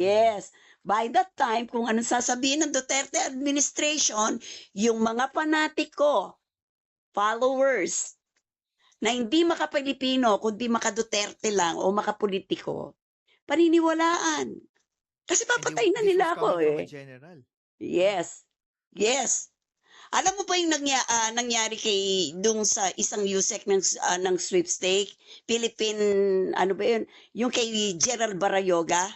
Mm. Yes. By that time, kung anong sasabihin ng Duterte administration, yung mga panatiko, followers, na hindi maka-Pilipino kundi maka-Duterte lang o maka-politiko, paniniwalaan. Kasi And papatayin na this was nila coming ako from a eh. general. Yeah. Yes. Yes. Alam mo ba yung nangyari kay dung sa isang USEC ng sweepstake? Philippine, ano ba yun? Yung kay Gerald Barayoga?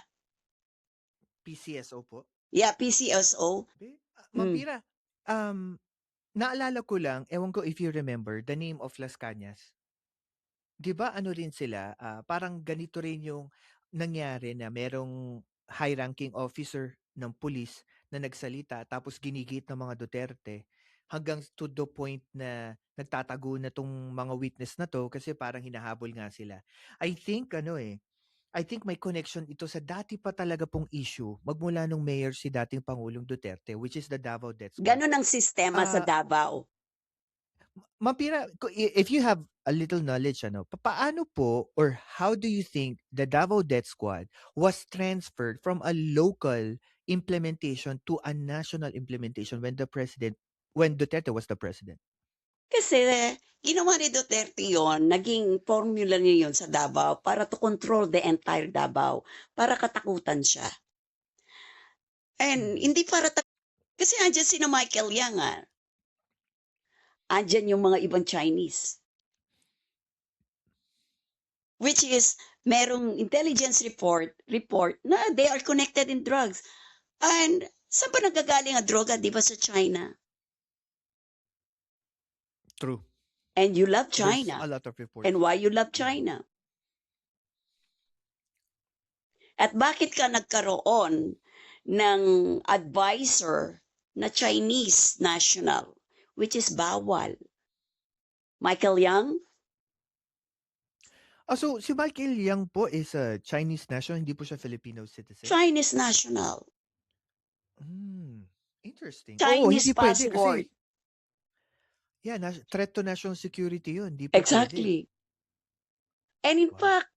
PCSO po. Yeah, PCSO. Ma'am Mm. Pira, naalala ko lang, ewan ko if you remember, the name of Las Cañas. 'Di ba ano rin sila, parang ganito rin yung nangyari na merong high-ranking officer ng pulis na nagsalita tapos ginigit ng mga Duterte hanggang to the point na nagtatago na 'tong mga witness na 'to kasi parang hinahabol nga sila. I think ano, I think may connection ito sa dati pa talaga pong issue magmula nung mayor si dating Pangulong Duterte, which is the Davao Death Squad. Ganun ang sistema sa Ah, Davao. Ma'am Pira, if you have a little knowledge ano, paano po or how do you think the Davao Death Squad was transferred from a local implementation to a national implementation when Duterte was the president? Kasi ginawa ni Duterte yon, naging formula niya yon sa Davao para to control the entire Davao, para katakutan siya. And Mhm. hindi para kasi andiyan sina Michael Yang andyan yung mga ibang Chinese. Which is, merong intelligence report na they are connected in drugs. And saan ba nagagaling ang droga, di ba sa China? True. And you love There's China. a lot of reports. And why you love Mhm. China? At bakit ka nagkaroon ng advisor na Chinese national, which is bawal? Michael Yang, So si Michael Yang po is a Chinese national, hindi po siya Filipino citizen? Chinese national, Hmm, interesting. Oo, Chinese hindi puwede passport. kasi yeah, threat to national security 'yun, hindi po puwede. Exactly. And in Wow. fact,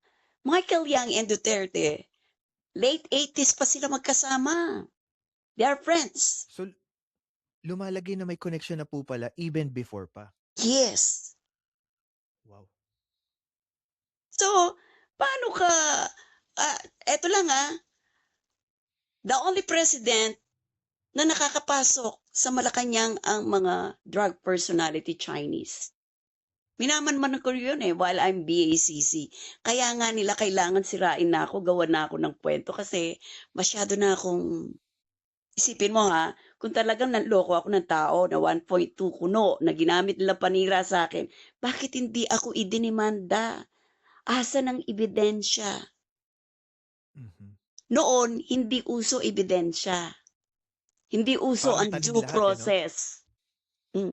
Michael Yang and Duterte, late 80s pa sila magkasama. They are friends. So lumalagay na may connection na po pala even before pa. Yes. Wow. So, paano ka, eto lang the only president na nakakapasok sa Malacanang ang mga drug personality Chinese. Minamanman ko yun while I'm BACC. Kaya nga nila kailangan sirain na ako, gawan na ako ng kwento kasi masyado na akong, isipin mo kung talagang nanloko ako ng tao na 1.2 kuno na ginamit nila panira sa akin, bakit hindi ako idinimanda? Asa ng ebidensya? Mhm. Noon, hindi uso ebidensya. Hindi uso Parang ang tanim due lahat, eh, 'no? process.